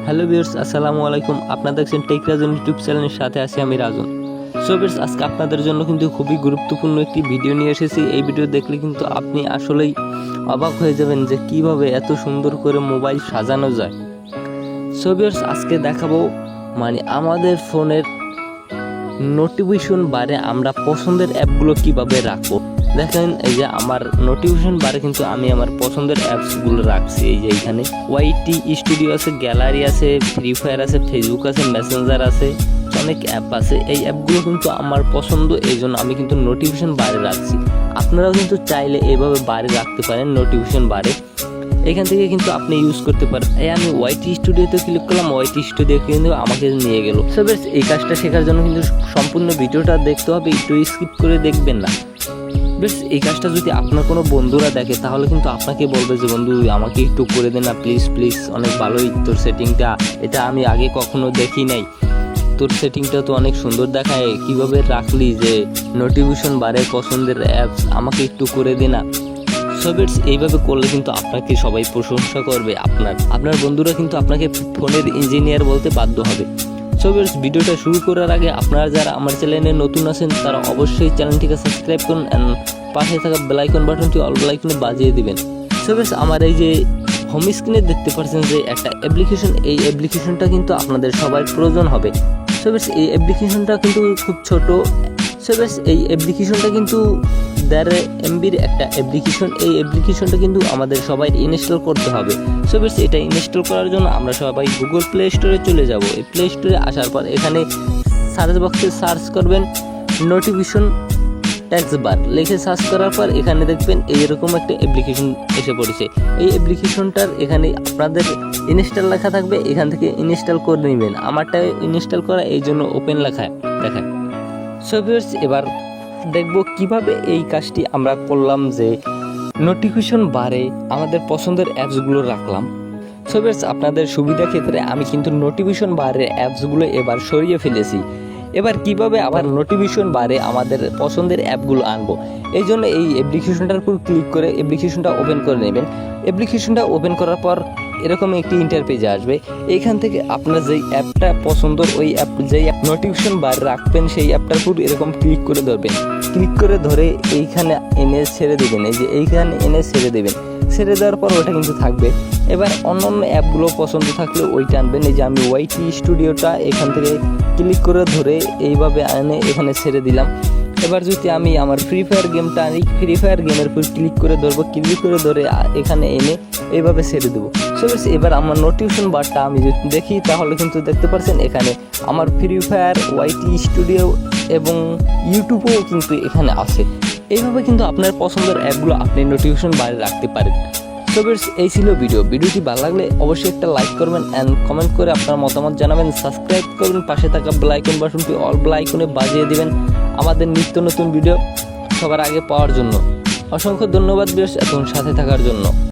Hello viewers, আসসালামু আলাইকুম। আপনারা দেখছেন টেক রাজন ইউটিউব চ্যানেলের সাথে আছি আমি রাজন। সো ভিউয়ার্স, আজকে আপনাদের জন্য কিন্তু খুবই গুরুত্বপূর্ণ একটি ভিডিও নিয়ে এসেছি। এই ভিডিও দেখলে কিন্তু আপনি আসলেই অবাক হয়ে যাবেন যে কিভাবে এত সুন্দর করে মোবাইল সাজানো যায়। সো ভিউয়ার্স, আজকে দেখাবো আমাদের ফোনের নোটিফিকেশন বারে আমরা পছন্দের অ্যাপগুলো কিভাবে রাখবো। দেখেন, এই যে আমার নোটিফিকেশন বারে কিন্তু আমি আমার পছন্দের অ্যাপসগুলো রাখছি। এই যে এখানে ওয়াইটি স্টুডিও আছে, গ্যালারি আছে, ফ্রি ফায়ার আছে, ফেসবুক আছে, মেসেঞ্জার আছে, অনেক অ্যাপ আছে। এই অ্যাপগুলো কিন্তু আমার পছন্দ, এই জন্য আমি কিন্তু নোটিফিকেশন বারে রাখছি। আপনারাও কিন্তু চাইলে এইভাবে বারে রাখতে পারেন নোটিফিকেশন বারে। এখান থেকে কিন্তু আপনি ইউজ করতে পারেন। আমি ওয়াইটি স্টুডিওতে ক্লিক করলাম, ওয়াইটি স্টুডিও কিন্তু আমাকে নিয়ে গেল। সো বেশ, এই কাজটা শেখার জন্য কিন্তু সম্পূর্ণ ভিডিওটা দেখতে হবে, একটু স্কিপ করে দেখবেন না। বেশ, এই কাজটা যদি আপনার কোনো বন্ধুরা দেখে তাহলে কিন্তু আপনাকে বলবে যে বন্ধু আমাকে একটু করে দে না প্লিজ প্লিজ, অনেক ভালোই তোর সেটিংটা, এটা আমি আগে কখনো দেখি নাই, তোর সেটিংটা তো অনেক সুন্দর দেখায়, কিভাবে রাখলি যে নোটিফিকেশন বারে পছন্দের অ্যাপস, আমাকে একটু করে দে না। সো বেশ, এইভাবে করলে কিন্তু আপনাকে সবাই প্রশংসা করবে, আপনার বন্ধুরা কিন্তু আপনাকে ফোনের ইঞ্জিনিয়ার বলতে বাধ্য হবে। সো বেশ, ভিডিওটা শুরু করার আগে আপনারা যারা আমার চ্যানেলে নতুন আছেন তারা অবশ্যই চ্যানেলটিকে সাবস্ক্রাইব করুন অ্যান্ড পাশে থাকা বেল আইকন বাটনটি অল বেল আইকনে বাজিয়ে দিবেন। সো বেশ, আমার এই যে হোম স্ক্রিনে দেখতে পাচ্ছেন যে একটা অ্যাপ্লিকেশন, এই অ্যাপ্লিকেশনটা কিন্তু আপনাদের সবার প্রয়োজন হবে। সো বেশ, এই অ্যাপ্লিকেশনটা কিন্তু খুব ছোট। সো বেশ, এই অ্যাপ্লিকেশনটা কিন্তু 1.5 MBর একটা অ্যাপ্লিকেশন। এই অ্যাপ্লিকেশনটা কিন্তু আমাদের সবাই ইনস্টল করতে হবে। সো বেশ, এটা ইনস্টল করার জন্য আমরা সবাই গুগল প্লে স্টোরে চলে যাব। এই প্লে স্টোরে আসার পর এখানে সার্চ বক্সে সার্চ করবেন নোটিফিকেশন ট্যাক্স বার, লিখে সার্চ করার পর এখানে দেখবেন এইরকম একটা অ্যাপ্লিকেশন এসে পড়েছে। এই অ্যাপ্লিকেশনটার এখানে আপনাদের ইনস্টল লেখা থাকবে, এখান থেকে ইনস্টল করে নেবেন। আমারটা ইনস্টল করা, এই জন্য ওপেন লেখা দেখায়। সো ভিউয়ার্স, এবার দেখব কিভাবে এই কাজটি আমরা করলাম, যে নোটিফিকেশন বারে আমাদের পছন্দের অ্যাপসগুলো রাখলাম। সো ভিউয়ার্স, আপনাদের সুবিধা ক্ষেত্রে আমি কিন্তু নোটিফিকেশন বারের অ্যাপসগুলো এবার সরিয়ে ফেলেছি। এবার কিভাবে আবার নোটিফিকেশন বারে আমাদের পছন্দের অ্যাপগুলো আনবো, এই জন্য এই অ্যাপ্লিকেশনটার উপর ক্লিক করে অ্যাপ্লিকেশনটা ওপেন করে নেবেন। অ্যাপ্লিকেশনটা ওপেন করার পর এরকম একটি ইন্টারপেজে আসবে। এইখান থেকে আপনার যেই অ্যাপটা পছন্দ, ওই অ্যাপ যেই নোটিফিকেশন বার রাখবেন সেই অ্যাপটার উপর এরকম ক্লিক করে ধরবেন। ক্লিক করে ধরে এইখানে এনে ছেড়ে দেবেন, এই যে এইখানে এনে ছেড়ে দেবেন। ছেড়ে দেওয়ার পর ওটা কিন্তু থাকবে। এবার অন্য অন্য অ্যাপগুলো পছন্দ থাকলে ওইটা আনবেন। এই যে আমি ওয়াইটি স্টুডিওটা এখান থেকে ক্লিক করে ধরে এইভাবে এনে এখানে ছেড়ে দিলাম। এবার যদি আমি আমার ফ্রি ফায়ার গেমটা আনি, ফ্রি ফায়ার গেমের উপর ক্লিক করে ধরবো, ক্লিক করে ধরে এখানে এনে এইভাবে ছেড়ে দেবো। সো বেশ, এবার আমার নোটিফিকেশন বারটা আমি যদি দেখি তাহলে কিন্তু দেখতে পাচ্ছেন এখানে আমার ফ্রি ফায়ার, ওয়াইটি স্টুডিও এবং ইউটিউবও কিন্তু এখানে আছে। এইভাবে কিন্তু আপনার পছন্দের অ্যাপগুলো আপনি নোটিফিকেশন বারে রাখতে পারেন। সো ভিউয়ার্স, এই ছিল ভিডিওটি ভালো লাগলে অবশ্যই একটা লাইক করবেন অ্যান্ড কমেন্ট করে আপনার মতামত জানাবেন, সাবস্ক্রাইব করবেন, পাশে থাকা বেল আইকন বাটনটি অল বেল আইকনে বাজিয়ে দিবেন আমাদের নিত্য নতুন ভিডিও সবার আগে পাওয়ার জন্য। অসংখ্য ধন্যবাদ ভিউয়ার্স এতক্ষণ সাথে থাকার জন্য।